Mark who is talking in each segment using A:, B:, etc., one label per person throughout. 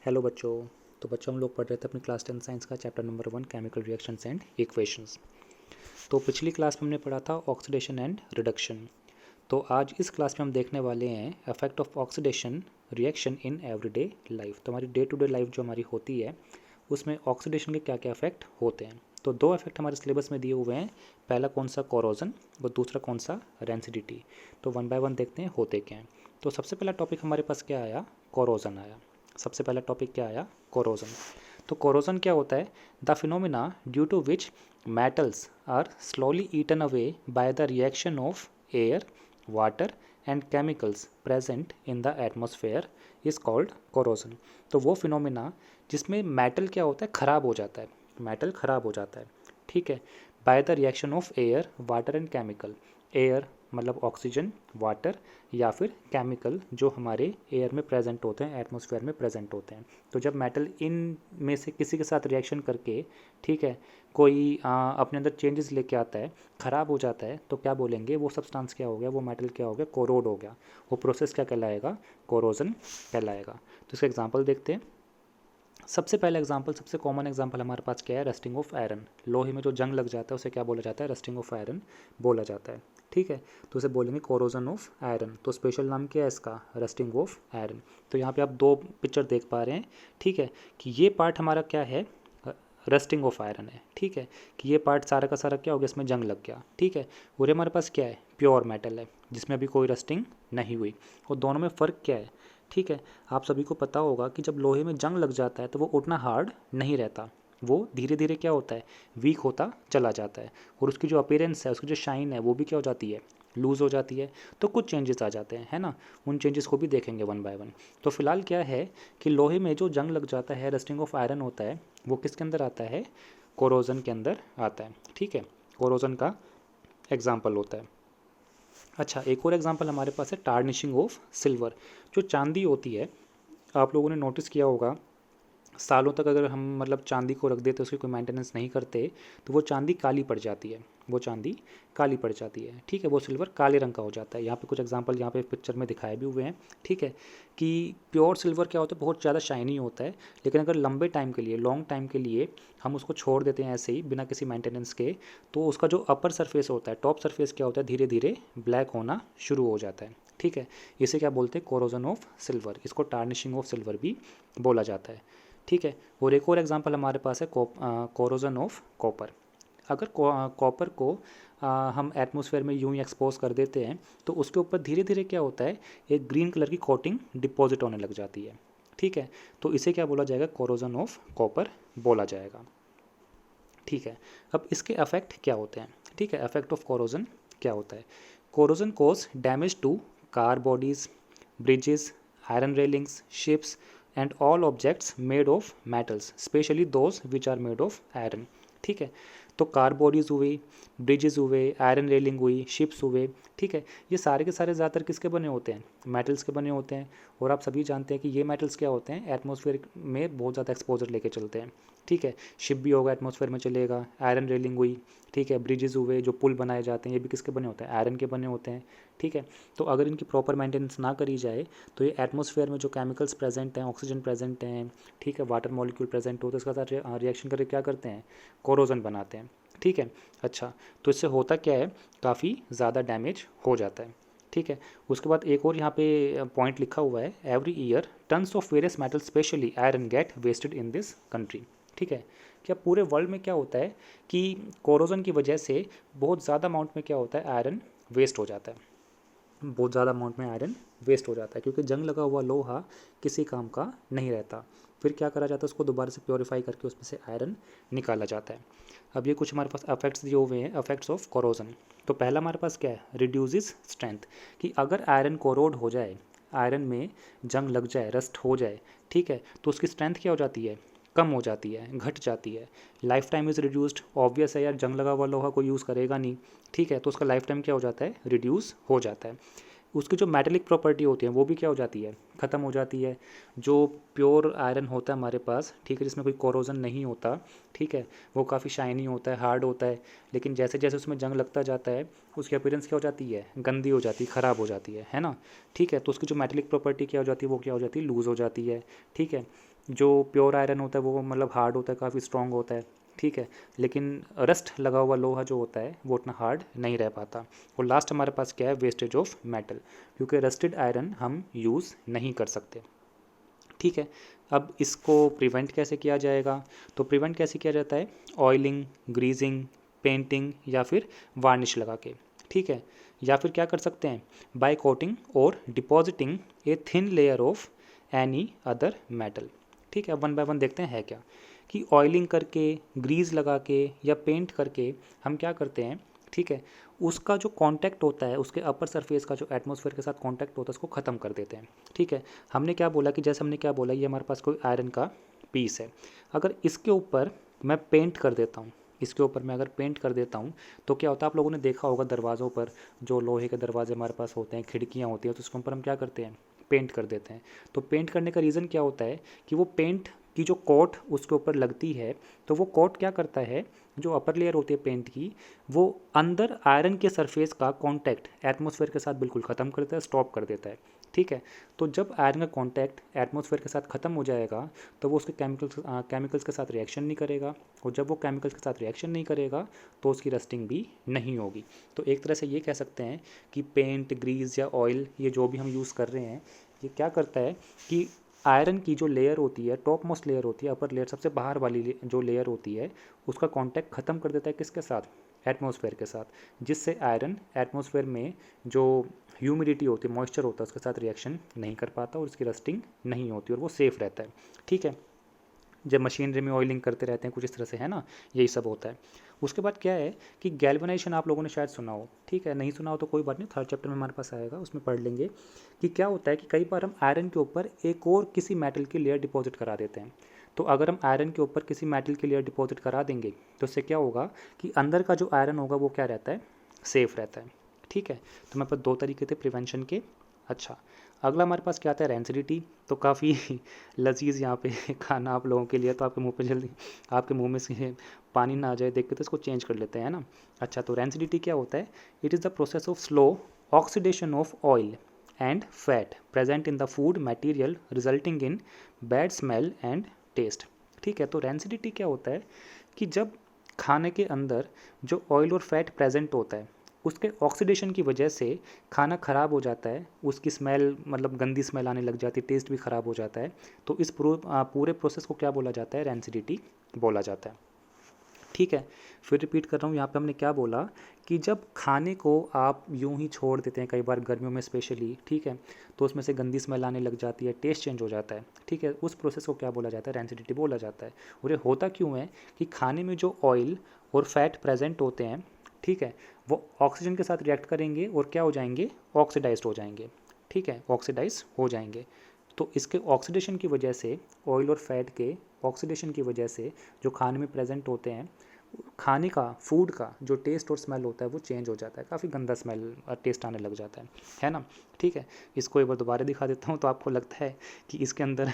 A: Hello बच्चों। तो बच्चों हम लोग पढ़ रहे थे अपनी क्लास 10 साइंस का chapter number 1 chemical reactions and equations. तो पिछली क्लास में हमने पढ़ा था ऑक्सीडेशन एंड रिडक्शन। तो आज इस क्लास में हम देखने वाले हैं effect of oxidation reaction in everyday life. तो हमारी डे टू डे लाइफ जो हमारी होती है उसमें ऑक्सीडेशन के क्या क्या इफेक्ट होते हैं। तो दो इफेक्ट हमारे सिलेबस में दिए हुए हैं, पहला कौन सा कोरोजन और दूसरा कौन सा रेंसिडिटी। तो वन बाय वन देखते हैं होते क्या हैं। तो सबसे पहला टॉपिक हमारे पास क्या आया, कोरोजन आया। सबसे पहला टॉपिक क्या आया, कोरोजन। तो कोरोजन क्या होता है, the phenomena due to which metals are slowly eaten away by the reaction of air, water and chemicals present in the atmosphere is called corrosion. तो वो फिनोमिना जिसमें मेटल क्या होता है, ख़राब हो जाता है, मेटल ख़राब हो जाता है, ठीक है, bye the reaction of air, water and chemical. Air मतलब ऑक्सीजन, वाटर या फिर केमिकल जो हमारे एयर में प्रेजेंट होते हैं, एटमॉस्फेयर में प्रेजेंट होते हैं। तो जब मेटल इन में से किसी के साथ रिएक्शन करके, ठीक है, कोई अपने अंदर चेंजेस लेके आता है, ख़राब हो जाता है, तो क्या बोलेंगे, वो सब्सटेंस क्या हो गया, वो मेटल क्या हो गया, कोरोड हो गया। वो प्रोसेस क्या कहलाएगा, कोरोजन कहलाएगा। तो इसका एग्जाम्पल देखते हैं। सबसे पहला एग्जांपल, सबसे कॉमन एग्जांपल हमारे पास क्या है, रस्टिंग ऑफ आयरन। लोहे में जो जंग लग जाता है उसे क्या बोला जाता है, रस्टिंग ऑफ आयरन बोला जाता है, ठीक है। तो उसे बोलेंगे कोरोजन ऑफ आयरन। तो स्पेशल नाम क्या है इसका, रस्टिंग ऑफ आयरन। तो यहाँ पे आप दो पिक्चर देख पा रहे हैं, ठीक है, कि ये पार्ट हमारा क्या है, रस्टिंग ऑफ आयरन है, ठीक है, कि ये पार्ट सारा का सारा क्या हो गया, इसमें जंग लग गया, ठीक है। और हमारे पास क्या है, प्योर मेटल है जिसमें अभी कोई रस्टिंग नहीं हुई। और दोनों में फ़र्क क्या है, ठीक है। आप सभी को पता होगा कि जब लोहे में जंग लग जाता है तो वो उतना हार्ड नहीं रहता, वो धीरे धीरे क्या होता है, वीक होता चला जाता है। और उसकी जो अपीयरेंस है, उसकी जो शाइन है, वो भी क्या हो जाती है, लूज़ हो जाती है। तो कुछ चेंजेस आ जाते हैं, है ना। उन चेंजेस को भी देखेंगे वन बाय वन। तो फिलहाल क्या है कि लोहे में जो जंग लग जाता है, रस्टिंग ऑफ आयरन होता है, वो किसके अंदर आता है, कोरोजन के अंदर आता है, ठीक है। कोरोजन का एग्जाम्पल होता है। अच्छा, एक और एग्जांपल हमारे पास है टार्निशिंग ऑफ सिल्वर। जो चांदी होती है, आप लोगों ने नोटिस किया होगा, सालों तक अगर हम मतलब चांदी को रख देते, उसकी कोई मेंटेनेंस नहीं करते, तो वो चांदी काली पड़ जाती है, वो चांदी काली पड़ जाती है, ठीक है, वो सिल्वर काले रंग का हो जाता है। यहाँ पे कुछ एग्जांपल यहाँ पे पिक्चर में दिखाए भी हुए हैं, ठीक है, कि प्योर सिल्वर क्या होता है, बहुत ज़्यादा शाइनी होता है। लेकिन अगर लंबे टाइम के लिए, लॉन्ग टाइम के लिए हम उसको छोड़ देते हैं ऐसे ही बिना किसी मेंटेनेंस के, तो उसका जो अपर सरफेस होता है, टॉप सरफेस क्या होता है, धीरे धीरे ब्लैक होना शुरू हो जाता है, ठीक है। इसे क्या बोलते हैं, कोरोजन ऑफ सिल्वर। इसको टार्निशिंग ऑफ सिल्वर भी बोला जाता है, ठीक है। और एक और एग्जांपल हमारे पास है कोरोजन ऑफ कॉपर। अगर कॉपर को हम एटमॉस्फेयर में यूं ही एक्सपोज कर देते हैं, तो उसके ऊपर धीरे धीरे क्या होता है, एक ग्रीन कलर की कोटिंग डिपॉजिट होने लग जाती है, ठीक है। तो इसे क्या बोला जाएगा, कोरोजन ऑफ कॉपर बोला जाएगा, ठीक है। अब इसके अफेक्ट क्या होते हैं, ठीक है, अफेक्ट ऑफ कोरोजन क्या होता है। Corrosion cause damage to car bodies, bridges, iron railings, ships and all objects made of metals, specially those which are made of iron, ठीक है। तो कार बॉडीज़ हुई, ब्रिजेस हुए, आयरन रेलिंग हुई, ships हुए, ठीक है, ये सारे के सारे ज़्यादातर किसके बने होते हैं, मेटल्स के बने होते हैं। और आप सभी जानते हैं कि ये मेटल्स क्या होते हैं, एटमॉस्फेयर में बहुत ज़्यादा एक्सपोजर लेके चलते हैं, ठीक है। शिप भी होगा, एटमॉस्फेयर में चलेगा, आयरन रेलिंग हुई, ठीक है, ब्रिजेस हुए, जो पुल बनाए जाते हैं, ये भी किसके बने होते हैं, आयरन के बने होते हैं, ठीक है। तो अगर इनकी प्रॉपर मेंटेनेंस ना करी जाए, तो ये एटमॉस्फेयर में जो केमिकल्स प्रेजेंट हैं, ऑक्सीजन प्रेजेंट हैं, ठीक है, वाटर मॉलिक्यूल प्रेजेंट हो, तो इसका साथ रिएक्शन करके क्या करते हैं, कोरोजन बनाते हैं, ठीक है। अच्छा, तो इससे होता क्या है, काफ़ी ज़्यादा डैमेज हो जाता है, ठीक है। उसके बाद एक और यहाँ पे पॉइंट लिखा हुआ है, every year tons of various metal specially iron get wasted in this country, ठीक है। क्या पूरे वर्ल्ड में क्या होता है कि कोरोजन की वजह से बहुत ज़्यादा अमाउंट में क्या होता है, आयरन वेस्ट हो जाता है, बहुत ज़्यादा अमाउंट में आयरन वेस्ट हो जाता है, क्योंकि जंग लगा हुआ लोहा किसी काम का नहीं रहता। फिर क्या करा जाता है, उसको दोबारा से प्योरीफाई करके उसमें से आयरन निकाला जाता है। अब ये कुछ हमारे पास अफेक्ट्स दिए हुए हैं, अफेक्ट्स ऑफ कोरोजन। तो पहला हमारे पास क्या है, रिड्यूसेस स्ट्रेंथ, कि अगर आयरन कोरोड हो जाए, आयरन में जंग लग जाए, रस्ट हो जाए, ठीक है, तो उसकी स्ट्रेंथ क्या हो जाती है, कम हो जाती है, घट जाती है। Life time is reduced, obvious है यार, जंग लगा हुआ लोहा कोई यूज़ करेगा नहीं, ठीक है, तो उसका लाइफ टाइम क्या हो जाता है, रिड्यूस हो जाता है। उसकी जो मेटेलिक प्रॉपर्टी होती है वो भी क्या हो जाती है, ख़त्म हो जाती है। जो प्योर आयरन होता है हमारे पास, ठीक है, जिसमें कोई कोरोजन नहीं होता, ठीक है, वो काफ़ी शाइनी होता है, हार्ड होता है। लेकिन जैसे जैसे उसमें जंग लगता जाता है, उसकी अपीयरेंस क्या हो जाती है, गंदी हो जाती है, ख़राब हो जाती है ना, ठीक है। तो उसकी जो मेटेलिक प्रॉपर्टी क्या हो जाती है, वो क्या हो जाती है, लूज़ हो जाती है, ठीक है। जो प्योर आयरन होता है वो मतलब हार्ड होता है, काफ़ी स्ट्रॉन्ग होता है, ठीक है, लेकिन रस्ट लगा हुआ लोहा जो होता है वो उतना हार्ड नहीं रह पाता। और लास्ट हमारे पास क्या है, वेस्टेज ऑफ मेटल, क्योंकि रस्टेड आयरन हम यूज़ नहीं कर सकते, ठीक है। अब इसको प्रिवेंट कैसे किया जाएगा, तो प्रिवेंट कैसे किया जाता है, ऑयलिंग, ग्रीजिंग, पेंटिंग या फिर वार्निश लगा के, ठीक है। या फिर क्या कर सकते हैं, बाय कोटिंग और depositing a thin layer of any other metal, ठीक है। वन बाय वन देखते हैं है क्या, कि ऑयलिंग करके, ग्रीज लगा के या पेंट करके हम क्या करते हैं, ठीक है, उसका जो कांटेक्ट होता है, उसके अपर सरफेस का जो एटमॉस्फेयर के साथ कांटेक्ट होता है उसको ख़त्म कर देते हैं, ठीक है। हमने क्या बोला कि जैसे हमने क्या बोला, ये हमारे पास कोई आयरन का पीस है, अगर इसके ऊपर मैं पेंट कर देता हूँ, इसके ऊपर मैं अगर पेंट कर देता हूँ तो क्या होता है, आप लोगों ने देखा होगा दरवाज़ों पर जो लोहे के दरवाजे हमारे पास होते हैं, खिड़कियाँ होती हैं, तो उसके ऊपर हम क्या करते हैं, पेंट कर देते हैं। तो पेंट करने का रीज़न क्या होता है कि वो पेंट की जो कोट उसके ऊपर लगती है, तो वो कोट क्या करता है, जो अपर लेयर होती है पेंट की, वो अंदर आयरन के सरफेस का कांटेक्ट एटमॉस्फेयर के साथ बिल्कुल ख़त्म कर देता है, स्टॉप कर देता है, ठीक है। तो जब आयरन का कांटेक्ट एटमॉस्फेयर के साथ ख़त्म हो जाएगा तो वो उसके केमिकल्स के साथ रिएक्शन नहीं करेगा, और जब वो केमिकल्स के साथ रिएक्शन नहीं करेगा तो उसकी रस्टिंग भी नहीं होगी। तो एक तरह से ये कह सकते हैं कि पेंट, ग्रीस या ऑयल, ये जो भी हम यूज़ कर रहे हैं, ये क्या करता है कि आयरन की जो लेयर होती है, टॉप मोस्ट लेयर होती है, अपर लेयर सबसे बाहर वाली जो लेयर होती है, उसका कांटेक्ट ख़त्म कर देता है किसके साथ, एटमॉस्फेयर के साथ, जिससे आयरन एटमॉस्फेयर में जो ह्यूमिडिटी होती है, मॉइस्चर होता है, उसके साथ रिएक्शन नहीं कर पाता और उसकी रस्टिंग नहीं होती और वो सेफ़ रहता है, ठीक है। जब मशीनरी में ऑयलिंग करते रहते हैं कुछ इस तरह से, है ना, यही सब होता है। उसके बाद क्या है कि गैल्वेनाइजेशन आप लोगों ने शायद सुना हो, ठीक है, नहीं सुना हो तो कोई बात नहीं, थर्ड चैप्टर में हमारे पास आएगा, उसमें पढ़ लेंगे कि क्या होता है कि कई बार हम आयरन के ऊपर एक और किसी मेटल की लेयर डिपॉजिट करा देते हैं। तो अगर हम आयरन के ऊपर किसी मेटल की लेयर डिपॉजिट करा देंगे तो उससे क्या होगा कि अंदर का जो आयरन होगा वो क्या रहता है, सेफ़ रहता है, ठीक है। तो हमारे पास दो तरीके थे प्रिवेंशन के। अच्छा, अगला हमारे पास क्या आता है, रेंसिडिटी। तो काफ़ी लजीज यहाँ पे खाना आप लोगों के लिए, तो आपके मुंह पे जल्दी, आपके मुंह में से पानी ना आ जाए देख के, तो इसको चेंज कर लेते हैं ना। अच्छा, तो रेंसिडिटी क्या होता है, it is the process of slow oxidation of oil and fat present in the food material resulting in bad smell and taste, ठीक है। तो रेंसिडिटी क्या होता है कि जब खाने के अंदर जो ऑयल और फैट प्रेजेंट होता है उसके ऑक्सीडेशन की वजह से खाना ख़राब हो जाता है, उसकी स्मेल मतलब गंदी स्मेल आने लग जाती है, टेस्ट भी ख़राब हो जाता है। तो इस पूरे प्रोसेस को क्या बोला जाता है, रेंसिडिटी बोला जाता है, ठीक है। फिर रिपीट कर रहा हूँ, यहाँ पे हमने क्या बोला कि जब खाने को आप यूं ही छोड़ देते हैं, कई बार गर्मियों में स्पेशली, ठीक है, तो उसमें से गंदी स्मेल आने लग जाती है, टेस्ट चेंज हो जाता है, ठीक है, उस प्रोसेस को क्या बोला जाता है, रेंसिडिटी बोला जाता है। और ये होता क्यों है कि खाने में जो ऑयल और फैट प्रेजेंट होते हैं, ठीक है, वो ऑक्सीजन के साथ रिएक्ट करेंगे और क्या हो जाएंगे, ऑक्सीडाइज्ड हो जाएंगे, ठीक है, ऑक्सीडाइज हो जाएंगे। तो इसके ऑक्सीडेशन की वजह से, ऑयल और फैट के ऑक्सीडेशन की वजह से जो खाने में प्रेजेंट होते हैं, खाने का, फूड का जो टेस्ट और स्मेल होता है वो चेंज हो जाता है, काफ़ी गंदा स्मेल और टेस्ट आने लग जाता है ना, ठीक है। इसको एक बार दोबारा दिखा देता हूँ तो आपको लगता है कि इसके अंदर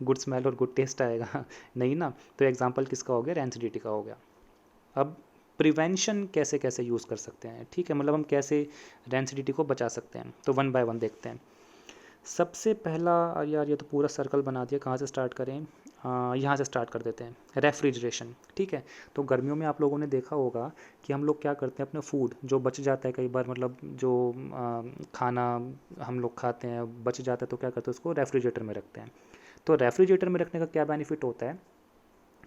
A: गुड स्मेल और गुड टेस्ट आएगा, नहीं ना। तो एग्जांपल किसका हो गया, रेंसिडिटी का हो गया। अब प्रिवेंशन कैसे कैसे यूज़ कर सकते हैं, ठीक है, मतलब हम कैसे रेंसिडिटी को बचा सकते हैं, तो वन बाय वन देखते हैं। सबसे पहला, यार ये तो पूरा सर्कल बना दिया, कहाँ से स्टार्ट करें, यहाँ से स्टार्ट कर देते हैं, रेफ्रिजरेशन, ठीक है। तो गर्मियों में आप लोगों ने देखा होगा कि हम लोग क्या करते हैं, अपना फूड जो बच जाता है कई बार, मतलब जो खाना हम लोग खाते हैं बच जाता है, तो क्या करते हैं, उसको रेफ्रिजरेटर में रखते हैं। तो रेफ्रिजरेटर में रखने का क्या बेनिफिट होता है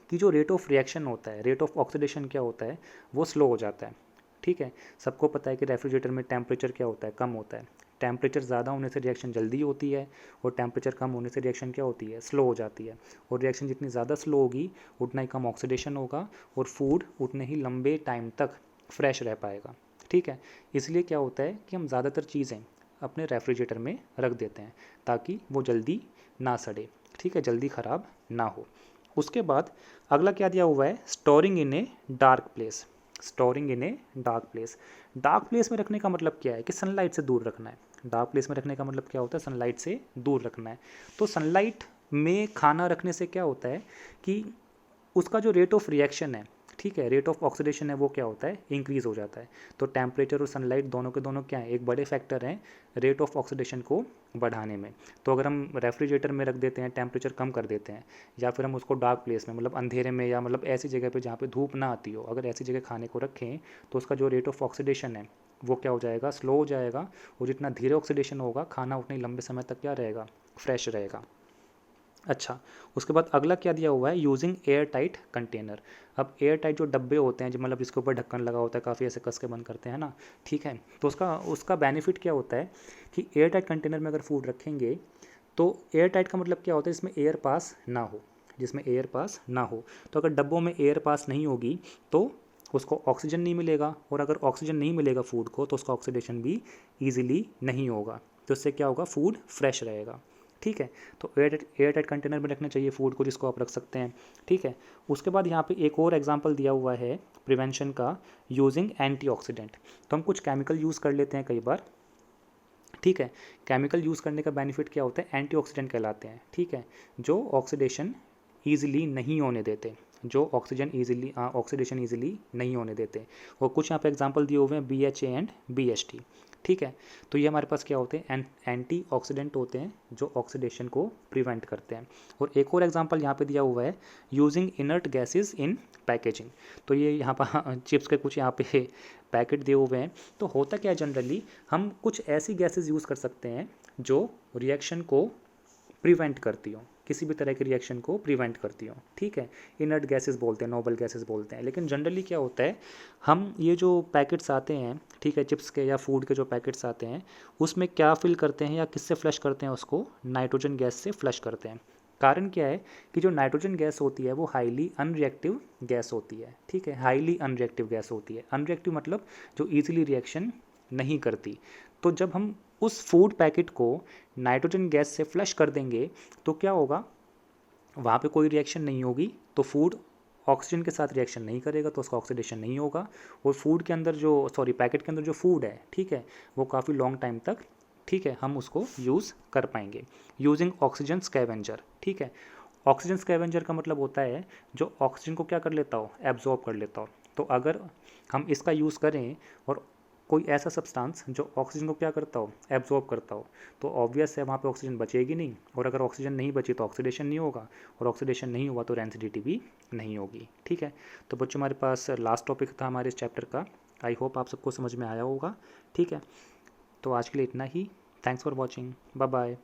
A: कि जो रेट ऑफ रिएक्शन होता है, रेट ऑफ ऑक्सीडेशन क्या होता है, वो स्लो हो जाता है, ठीक है। सबको पता है कि रेफ्रिजरेटर में टेम्परेचर क्या होता है, कम होता है। टेम्परेचर ज़्यादा होने से रिएक्शन जल्दी होती है और टेम्परेचर कम होने से रिएक्शन क्या होती है, स्लो हो जाती है। और रिएक्शन जितनी ज़्यादा स्लो होगी उतना ही कम ऑक्सीडेशन होगा और फूड उतने ही लंबे टाइम तक फ्रेश रह पाएगा, ठीक है। इसलिए क्या होता है कि हम ज़्यादातर चीज़ें अपने रेफ्रिजरेटर में रख देते हैं ताकि वो जल्दी ना सड़े, ठीक है, जल्दी ख़राब ना हो। उसके बाद अगला क्या दिया हुआ है, storing in a dark place. Storing in a dark place, dark place में रखने का मतलब क्या है कि सनलाइट से दूर रखना है। डार्क प्लेस में रखने का मतलब क्या होता है, सनलाइट से दूर रखना है। तो सनलाइट में खाना रखने से क्या होता है कि उसका जो रेट ऑफ रिएक्शन है, ठीक है, रेट ऑफ ऑक्सीडेशन है वो क्या होता है, इंक्रीज़ हो जाता है। तो टेम्परेचर और सनलाइट दोनों के दोनों क्या है, एक बड़े फैक्टर हैं रेट ऑफ ऑक्सीडेशन को बढ़ाने में। तो अगर हम रेफ्रिजरेटर में रख देते हैं, टेम्परेचर कम कर देते हैं, या फिर हम उसको डार्क प्लेस में मतलब अंधेरे में या मतलब ऐसी जगह पे जहाँ पे धूप ना आती हो, अगर ऐसी जगह खाने को रखें तो उसका जो रेट ऑफ ऑक्सीडेशन है वो क्या हो जाएगा, स्लो हो जाएगा। और जितना धीरे ऑक्सीडेशन होगा खाना उतने लंबे समय तक क्या रहेगा, फ्रेश रहेगा। अच्छा, उसके बाद अगला क्या दिया हुआ है, यूजिंग एयर टाइट कंटेनर। अब एयर टाइट जो डब्बे होते हैं जो मतलब जिसके ऊपर ढक्कन लगा होता है, काफ़ी ऐसे कस के बंद करते हैं ना, ठीक है। तो उसका बेनिफिट क्या होता है कि एयर टाइट कंटेनर में अगर फूड रखेंगे तो एयर टाइट का मतलब क्या होता है, इसमें एयर पास ना हो, जिसमें एयर पास ना हो। तो अगर डब्बों में एयर पास नहीं होगी तो उसको ऑक्सीजन नहीं मिलेगा, और अगर ऑक्सीजन नहीं मिलेगा फूड को तो उसका ऑक्सीडेशन भी ईजिली नहीं होगा। तो इससे क्या होगा, फूड फ्रेश रहेगा, ठीक है। तो एयर टाइट कंटेनर में रखना चाहिए फूड को, जिसको आप रख सकते हैं, ठीक है। उसके बाद यहाँ पे एक और एग्जांपल दिया हुआ है प्रिवेंशन का, यूजिंग एंटीऑक्सीडेंट। तो हम कुछ केमिकल यूज़ कर लेते हैं कई बार, ठीक है। केमिकल यूज़ करने का बेनिफिट क्या होता है, एंटीऑक्सीडेंट कहलाते हैं, ठीक है, जो ऑक्सीडेशन ईजिली नहीं होने देते, जो ऑक्सीडेशन ईजिली नहीं होने देते। और कुछ यहाँ पे एग्जांपल दिए हुए हैं BHA एंड BHT, ठीक है। तो ये हमारे पास क्या होते हैं, एंटी ऑक्सीडेंट होते हैं जो ऑक्सीडेशन को प्रिवेंट करते हैं। और एक और एग्जांपल यहाँ पे दिया हुआ है, using inert gases in packaging. तो ये यहाँ पर चिप्स के कुछ यहाँ पे पैकेट दिए हुए हैं। तो होता क्या है, जनरली हम कुछ ऐसी गैसेस यूज़ कर सकते हैं जो रिएक्शन को प्रिवेंट करती हो, किसी भी तरह के रिएक्शन को प्रिवेंट करती हो, ठीक है। इनर्ट गैसेस बोलते हैं, नोबल गैसेस बोलते हैं। लेकिन जनरली क्या होता है, हम ये जो पैकेट्स आते हैं, ठीक है, चिप्स के या फूड के जो पैकेट्स आते हैं, उसमें क्या फिल करते हैं या किससे फ्लश करते हैं, उसको नाइट्रोजन गैस से फ्लश करते हैं। कारण क्या है कि जो नाइट्रोजन गैस होती है वो हाईली अनरिएक्टिव गैस होती है, ठीक है, हाईली अनरिएक्टिव गैस होती है। अनरिएक्टिव मतलब जो ईजिली रिएक्शन नहीं करती। तो जब हम उस फूड पैकेट को नाइट्रोजन गैस से फ्लश कर देंगे तो क्या होगा, वहाँ पे कोई रिएक्शन नहीं होगी, तो फूड ऑक्सीजन के साथ रिएक्शन नहीं करेगा, तो उसका ऑक्सीडेशन नहीं होगा। और फूड के अंदर जो पैकेट के अंदर जो फूड है, ठीक है, वो काफ़ी लॉन्ग टाइम तक, ठीक है, हम उसको यूज़ कर पाएंगे। यूजिंग ऑक्सीजन स्कैवेंजर, ठीक है। ऑक्सीजन स्कैवेंजर का मतलब होता है जो ऑक्सीजन को क्या कर लेता हो, एब्जॉर्ब कर लेता हो। तो अगर हम इसका यूज़ करें और कोई ऐसा सब्सटेंस जो ऑक्सीजन को क्या करता हो, एब्जॉर्ब करता हो, तो ऑब्वियस है वहाँ पे ऑक्सीजन बचेगी नहीं। और अगर ऑक्सीजन नहीं बची तो ऑक्सीडेशन नहीं होगा, और ऑक्सीडेशन नहीं हुआ तो रेंसिडिटी भी नहीं होगी, ठीक है। तो बच्चों हमारे पास लास्ट टॉपिक था हमारे इस चैप्टर का। आई होप आप सबको समझ में आया होगा, ठीक है। तो आज के लिए इतना ही। Thanks for watching, bye bye.